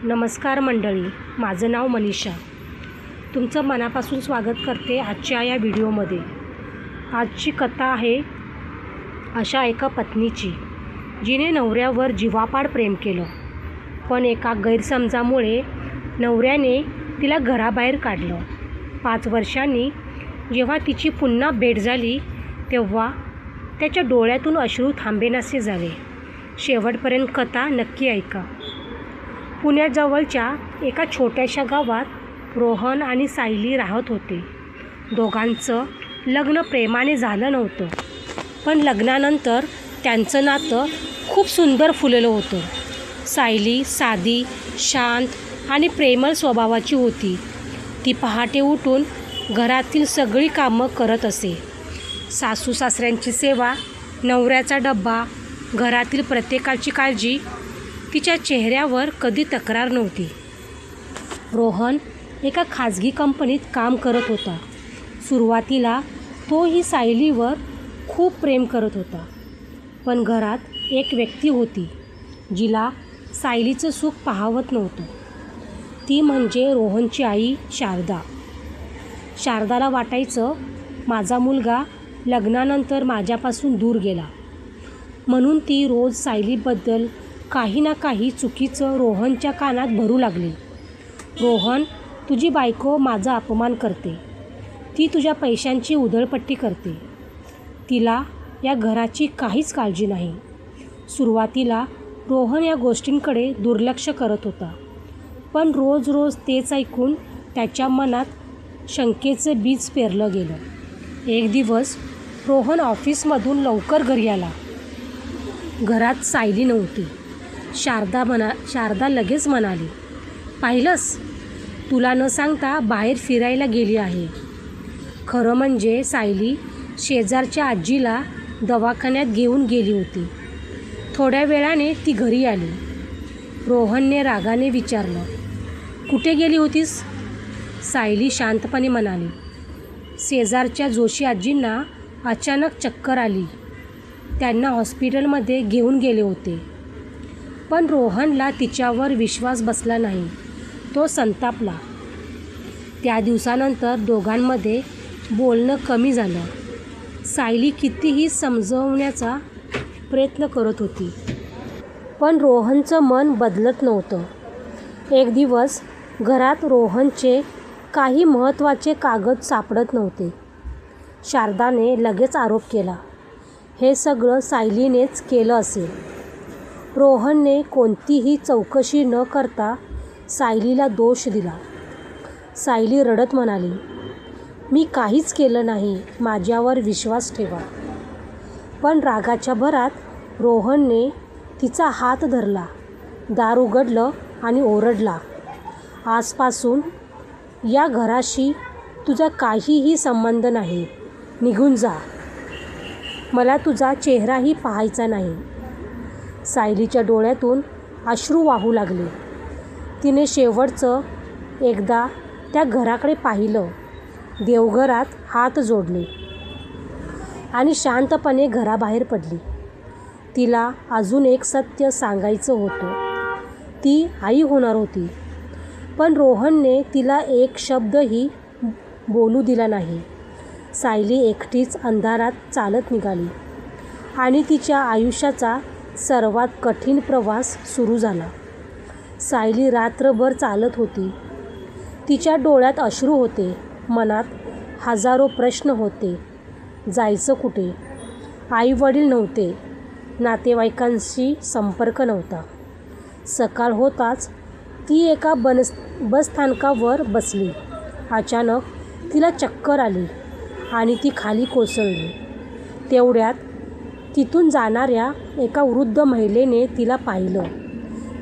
नमस्कार मंडळी, माझं नाव मनीषा. तुमचं मनापासून स्वागत करते आजच्या या व्हिडिओमध्ये. आजची कथा आहे अशा एका पत्नीची, जिने नवऱ्यावर जीवापाड प्रेम केलं, पण एका गैरसमजामुळे नवऱ्याने तिला घराबाहेर काढलं. 5 वर्षांनी जेव्हा तिची पुन्हा भेट झाली तेव्हा त्याच्या डोळ्यातून अश्रू थांबेनासे झाले. शेवटपर्यंत कथा नक्की ऐका. पुण्याजवळच्या एका छोट्याशा गावात रोहन आणि सायली राहत होते. दोघांचं लग्न प्रेमाने झालं नव्हतं, पण लग्नानंतर त्यांचं नातं खूप सुंदर फुललं होतं. सायली साधी, शांत आणि प्रेमळ स्वभावाची होती. ती पहाटे उठून घरातील सगळी कामं करत असे. सासू सासऱ्यांची सेवा, नवऱ्याचा डब्बा, घरातील प्रत्येकाची काळजी. तिच्या चेहऱ्यावर कधी तक्रार नव्हती. रोहन एका खाजगी कंपनीत काम करत होता. सुरुवातीला तोही सायलीवर खूप प्रेम करत होता, पण घरात एक व्यक्ती होती जिला सायलीचं सुख पाहवत नव्हतं. ती म्हणजे रोहनची आई शारदा. शारदाला वाटायचं, माझा मुलगा लग्नानंतर माझ्यापासून दूर गेला, म्हणून ती रोज सायलीबद्दल काही ना काही चुकीचं रोहनच्या कानात भरू लागली. रोहन, तुझी बायको माझा अपमान करते. ती तुझ्या पैशांची उधळपट्टी करते. तिला या घराची काहीच काळजी नाही. सुरुवातीला रोहन या गोष्टींकडे दुर्लक्ष करत होता, पण रोज रोज तेच ऐकून त्याच्या मनात शंकेचे बीज पेरलं गेलं. एक दिवस रोहन ऑफिसमधून लवकर घरी आला. घरात सायली नव्हती. शारदा लगेच म्हणाली, पाहिलंस, तुला न सांगता बाहेर फिरायला गेली आहे. खरं म्हणजे सायली शेजारच्या आजीला दवाखान्यात घेऊन गेली होती. थोड्या वेळाने ती घरी आली. रोहनने रागाने विचारलं, कुठे गेली होतीस? सायली शांतपणे म्हणाली, शेजारच्या जोशी आजींना अचानक चक्कर आली. त्यांना हॉस्पिटलमध्ये घेऊन गेले होते. पण रोहनला तिच्यावर विश्वास बसला नाही. तो संतापला. त्या दिवसानंतर दोघांमध्ये बोलणं कमी झालं. सायली कितीही समजवण्याचा प्रयत्न करत होती, पण रोहनचं मन बदलत नव्हतं. एक दिवस घरात रोहनचे काही महत्त्वाचे कागद सापडत नव्हते. शारदाने लगेच आरोप केला, हे सगळं सायलीनेच केलं असेल. रोहनने कोणतीही चौकशी न करता सायलीला दोष दिला. सायली रडत म्हणाली, मी काहीच केलं नाही, माझ्यावर विश्वास ठेवा. पण रागाच्या भरात रोहनने तिचा हात धरला, दार उघडलं आणि ओरडला, आजपासून या घराशी तुझा काहीही संबंध नाही. निघून जा. मला तुझा चेहराही पाहायचा नाही. सायलीच्या डोळ्यातून अश्रू वाहू लागले. तिने शेवटचं एकदा त्या घराकडे पाहिलं, देवघरात हात जोडले आणि शांतपणे घराबाहेर पडली. तिला अजून एक सत्य सांगायचं होतं. ती आई होणार होती, पण रोहनने तिला एक शब्दही बोलू दिला नाही. सायली एकटीच अंधारात चालत निघाली आणि तिच्या आयुष्याचा सर्वात कठीण प्रवास सुरू झाला. सायली रात्रभर चालत होती. तिच्या डोळ्यात अश्रू होते, मनात हजारो प्रश्न होते. जायचं कुठे? आई वडील नव्हते, नातेवाईकांशी संपर्क नव्हता. सकाळ होताच ती एका बसस्थानकावर बसली. अचानक तिला चक्कर आली आणि ती खाली कोसळली. तेवढ्यात तिथून जाणाऱ्या एका वृद्ध महिलेने तिला पाहिलं.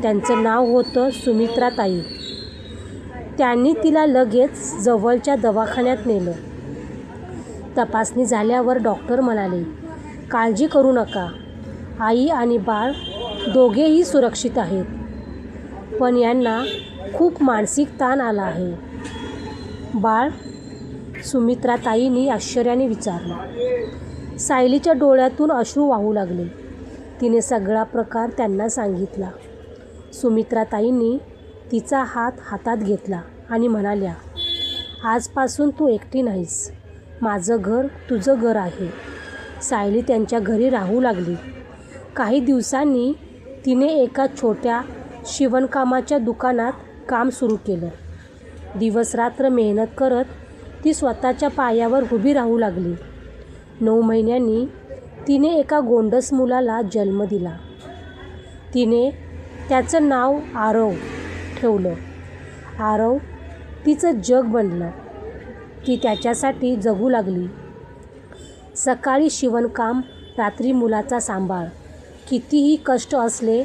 त्यांचं नाव होतं सुमित्राताई. त्यांनी तिला लगेच जवळच्या दवाखान्यात नेलं. तपासणी झाल्यावर डॉक्टर म्हणाले, काळजी करू नका, आई आणि बाळ दोघेही सुरक्षित आहेत, पण यांना खूप मानसिक ताण आला आहे. बाळ? सुमित्राताईंनी आश्चर्याने विचारलं. सायलीच्या डोळ्यातून अश्रू वाहू लागले. तिने सगळा प्रकार त्यांना सांगितला. सुमित्राताईंनी तिचा हात हातात घेतला आणि म्हणाल्या, आजपासून तू एकटी नाहीस. माझं घर तुझं घर आहे. सायली त्यांच्या घरी राहू लागली. काही दिवसांनी तिने एका छोट्या शिवणकामाच्या दुकानात काम सुरू केलं. दिवसरात्र मेहनत करत ती स्वतःच्या पायावर उभी राहू लागली. 9 महिन्यांनी तिने एका गोंडस मुलाला जन्म दिला. तिने त्याचं नाव आरव ठेवलं. आरव तिचं जग बनलं. ती त्याच्यासाठी जगू लागली. सकाळी शिवणकाम, रात्री मुलाचा सांभाळ. कितीही कष्ट असले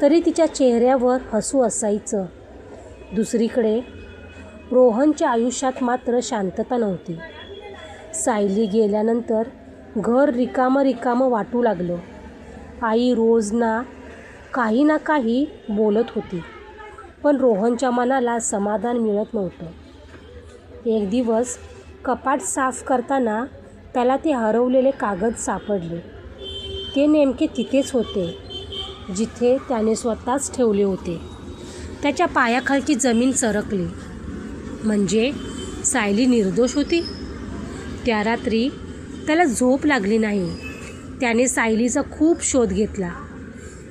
तरी तिच्या चेहऱ्यावर हसू असायचं. दुसरीकडे रोहनच्या आयुष्यात मात्र शांतता नव्हती. सायली गेल्यानंतर घर रिकामं वाटू लागलं. आई रोज काही ना काही बोलत होती, पण रोहनच्या मनाला समाधान मिळत नव्हतं. एक दिवस कपाट साफ करताना त्याला ते हरवलेले कागद सापडले. ते नेमके तिथेच होते जिथे त्याने स्वतःच ठेवले होते. त्याच्या पायाखालची जमीन सरकली. म्हणजे सायली निर्दोष होती. त्या रात्री त्याला झोप लागली नाही. त्याने सायलीचा खूप शोध घेतला.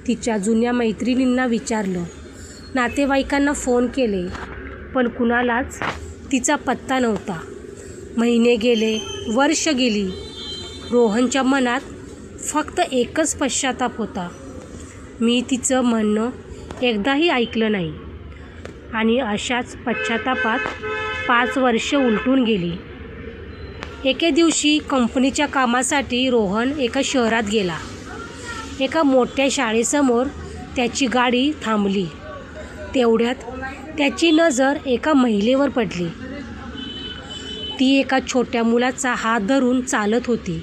तिच्या जुन्या मैत्रिणींना विचारलं, नातेवाईकांना फोन केले, पण कुणालाच तिचा पत्ता नव्हता. महिने गेले, वर्ष गेली. रोहनच्या मनात फक्त एकच पश्चाताप होता, मी तिचं म्हणणं एकदाही ऐकलं नाही. आणि अशाच पश्चातापात 5 वर्ष उलटून गेली. एके दिवशी कंपनीच्या कामासाठी रोहन एका शहरात गेला. एका मोठ्या शाळेसमोर त्याची गाडी थांबली. तेवढ्यात त्याची नजर एका महिलेवर पडली. ती एका छोट्या मुलाचा हात धरून चालत होती.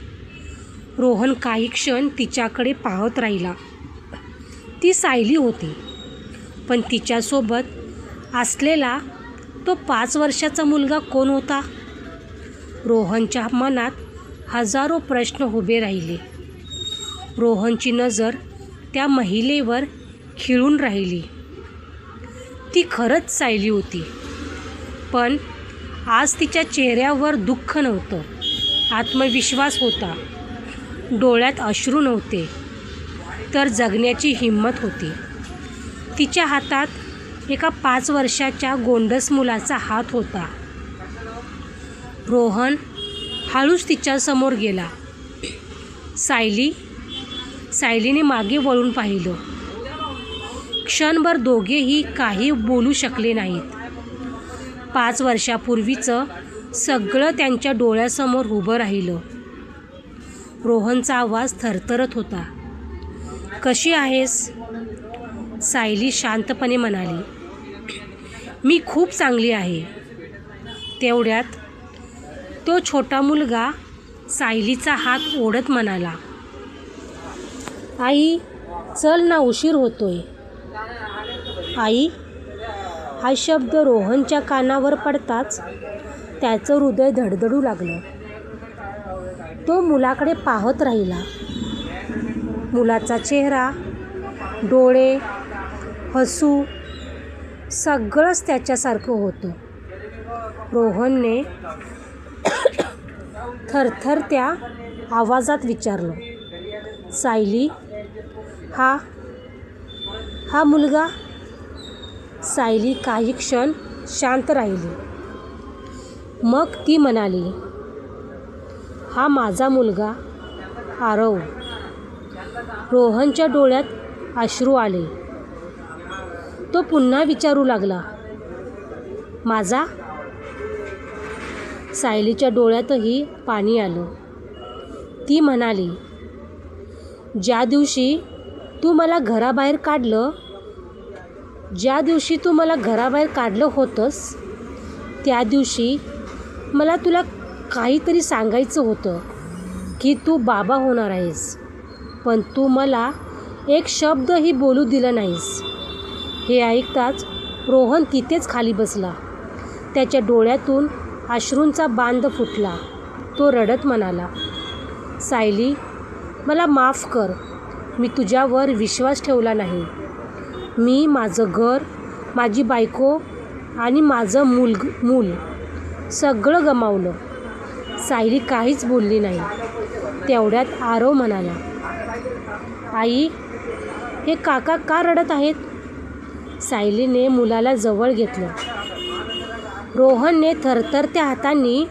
रोहन काही क्षण तिच्याकडे पाहत राहिला. ती सायली होती, पण तिच्यासोबत असलेला तो 5 वर्षाचा मुलगा कोण होता? रोहनच्या मनात हजारो प्रश्न उभे राहिले. रोहनची नजर त्या महिलेवर खिळून राहिली. ती खरंच सायली होती, पण आज तिच्या चेहऱ्यावर दुःख नव्हतं, आत्मविश्वास होता. डोळ्यात अश्रू नव्हते, तर जगण्याची हिंमत होती. तिच्या हातात एका 5 वर्षाच्या गोंडस मुलाचा हात होता. रोहन हळूच तिच्यासमोर गेला. सायलीने मागे वळून पाहिलं. क्षणभर दोघेही काही बोलू शकले नाहीत. 5 वर्षापूर्वीचं सगळं त्यांच्या डोळ्यासमोर उभं राहिलं. रोहनचा आवाज थरथरत होता. कशी आहेस? सायली शांतपणे म्हणाली, मी खूप चांगली आहे. तेवढ्यात तो छोटा मुलगा सायलीचा हात ओढत म्हणाला, आई चल ना, उशीर होतोय. आई हा शब्द रोहनच्या कानावर पडताच त्याचं हृदय धडधडू लागलं. तो मुलाकडे पाहत राहिला. मुलाचा चेहरा, डोळे, हसू सगळंच त्याच्यासारखं होतं. रोहनने थरथरत्या आवाजात विचारलं, सायली, हा मुलगा? सायली काही क्षण शांत राहिली. मग ती म्हणाली, हा माझा मुलगा आरव. रोहनच्या डोळ्यात अश्रू आले. तो पुन्हा विचारू लागला, माझा? सायलीच्या डोळ्यातही पाणी आलं. ती म्हणाली, ज्या दिवशी तू मला घराबाहेर काढलं होतंस, त्या दिवशी मला तुला काहीतरी सांगायचं होतं की तू बाबा होणार आहेस, पण तू मला एक शब्दही बोलू दिला नाहीस. हे ऐकताच रोहन तिथेच खाली बसला. त्याच्या डोळ्यातून अश्रूंचा बांध फुटला. तो रडत म्हणाला, सायली, मला माफ कर. मी तुझ्यावर विश्वास ठेवला नाही. मी माझं घर, माझी बायको आणि माझं मूल सगळं गमावलं. सायली काहीच बोलली नाही. तेवढ्यात आरव म्हणाला, आई, हे काका का रडत आहेत? सायलीने मुलाला जवळ घेतलं. रोहनने थरथरत्या हातांनी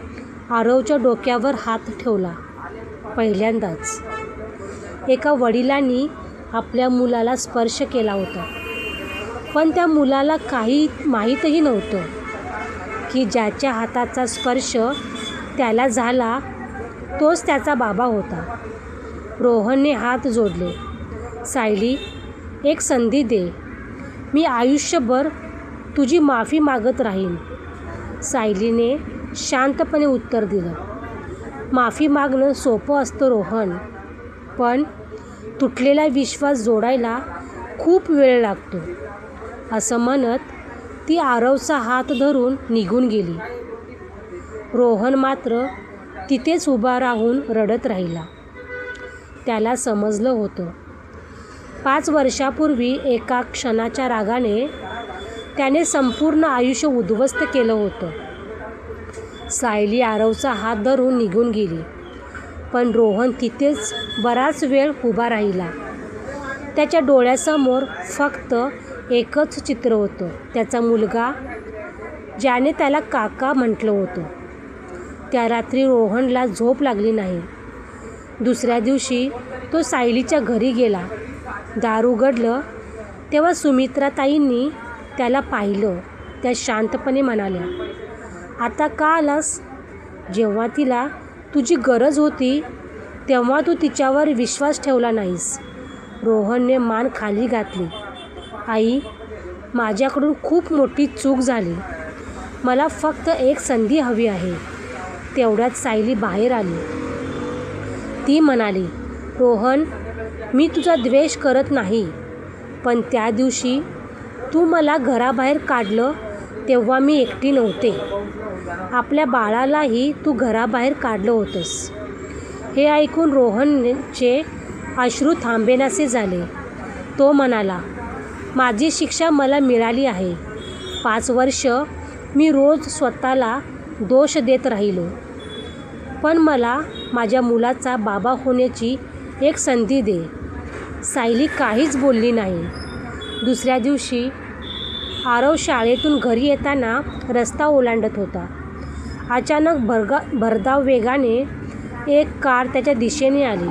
आरवच्या डोक्यावर हात ठेवला. पहिल्यांदाच एका वडिलांनी आपल्या मुलाला स्पर्श केला होता. पण त्या मुलाला काही माहीतही नव्हतं की ज्याच्या हाताचा स्पर्श त्याला झाला तोच त्याचा बाबा होता. रोहनने हात जोडले. सायली, एक संधी दे. मी आयुष्यभर तुझी माफी मागत राहीन. सायलीने शांतपणे उत्तर दिलं. माफी मागणं सोपं असतं रोहन, पण तुटलेला विश्वास जोडायला खूप वेळ लागतो. असं म्हणत ती आरवचा हात धरून निघून गेली. रोहन मात्र तिथेच उभा राहून रडत राहिला. त्याला समजलं होतं, 5 वर्षापूर्वी एका क्षणाच्या रागाने त्याने संपूर्ण आयुष्य उद्ध्वस्त केलं होतं. सायली आरवचा हात धरून निघून गेली, पण रोहन तिथेच बराच वेळ उभा राहिला. त्याच्या डोळ्यासमोर फक्त एकच चित्र होतं, त्याचा मुलगा, ज्याने त्याला काका म्हटलं होतं. त्या रात्री रोहनला झोप लागली नाही. दुसऱ्या दिवशी तो सायलीच्या घरी गेला. दार उघडलं तेव्हा सुमित्राताईंनी त्याला पाहिलं. त्या शांतपणे म्हणाल्या, आता का आलास? जेव्हा तिला तुझी गरज होती तेव्हा तू तिच्यावर विश्वास ठेवला नाहीस. रोहनने मान खाली घातली. आई, माझ्याकडून खूप मोठी चूक झाली. मला फक्त एक संधी हवी आहे. तेवढ्यात सायली बाहेर आली. ती म्हणाली, रोहन, मी तुझा द्वेष करत नाही, पण त्या दिवशी तू मला घराबाहेर काढलं तेव्हा मी एकटी नव्हते. आपल्या बाळालाही तू घराबाहेर काढलं होतंस. हे ऐकून रोहनचे अश्रू थांबेनासे झाले. तो म्हणाला, माझी शिक्षा मला मिळाली आहे. 5 वर्ष मी रोज स्वतःला दोष देत राहिलो, पण मला माझ्या मुलाचा बाबा होण्याची एक संधी दे. सायली काहीच बोलली नाही. दुसऱ्या दिवशी आरव शाळेतून घरी येताना रस्ता ओलांडत होता. अचानक भरधाव वेगाने एक कार त्याच्या दिशेने आली.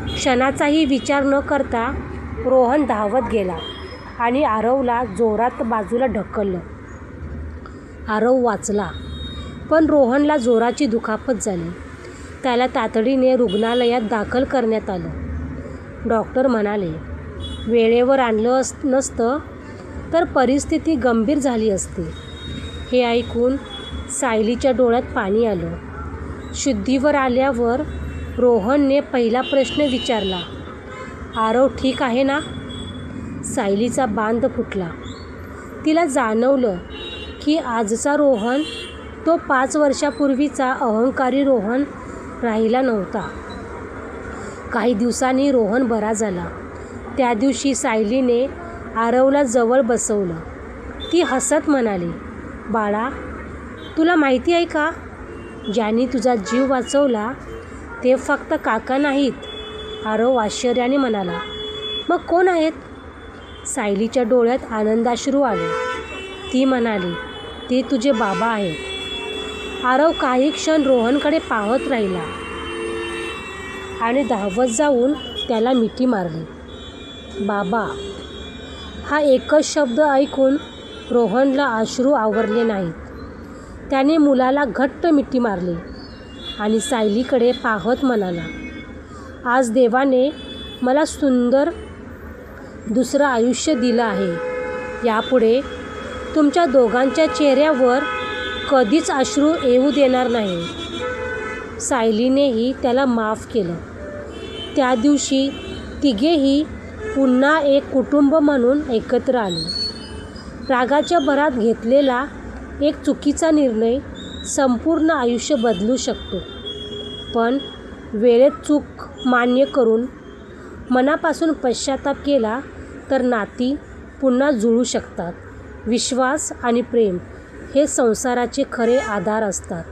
क्षणाचाही विचार न करता रोहन धावत गेला आणि आरवला जोरात बाजूला ढकललं. आरव वाचला, पण रोहनला जोराची दुखापत झाली. त्याला तातडीने रुग्णालयात दाखल करण्यात आलं. डॉक्टर म्हणाले, वेळेवर आणलं नसतं तर परिस्थिती गंभीर झाली असती. हे ऐकून सायलीच्या डोळ्यात पाणी आलं. शुद्धीवर आल्यावर रोहनने पहिला प्रश्न विचारला, आरव ठीक आहे ना? सायलीचा बांध फुटला. तिला जाणवलं की आजचा रोहन तो 5 वर्षापूर्वीचा अहंकारी रोहन राहिला नव्हता. काही दिवसांनी रोहन बरा झाला. त्या दिवशी सायलीने आरवला जवळ बसवलं. ती हसत म्हणाली, बाळा, तुला माहिती आहे का, ज्यांनी तुझा जीव वाचवला ते फक्त काका नाहीत. आरव आश्चर्याने म्हणाला, मग कोण आहेत? सायलीच्या डोळ्यात आनंदाश्रू आले. ती म्हणाली, ते तुझे बाबा आहेत. आरव काही क्षण रोहनकडे पाहत राहिला आणि धावत जाऊन त्याला मिठी मारली. बाबा, हा एकच शब्द ऐकून रोहनला अश्रू आवरले नाहीत. त्याने मुलाला घट्ट मिठी मारली आणि सायलीकडे पाहत म्हणाला, आज देवाने मला सुंदर दुसरं आयुष्य दिलं आहे. यापुढे तुमच्या दोघांच्या चेहऱ्यावर कधीच अश्रू येऊ देणार नाही. सायलीनेही त्याला माफ केलं. त्या दिवशी तिघेही पुन्हा एक कुटुंब म्हणून एकत्र आले. रागाच्या भरात घेतलेला एक चुकीचा निर्णय संपूर्ण आयुष्य बदलू शकतो, पण वेळेत चूक मान्य करून मनापासून पश्चाताप केला तर नाती पुन्हा जुळू शकतात. विश्वास आणि प्रेम हे संसाराचे खरे आधार असतात.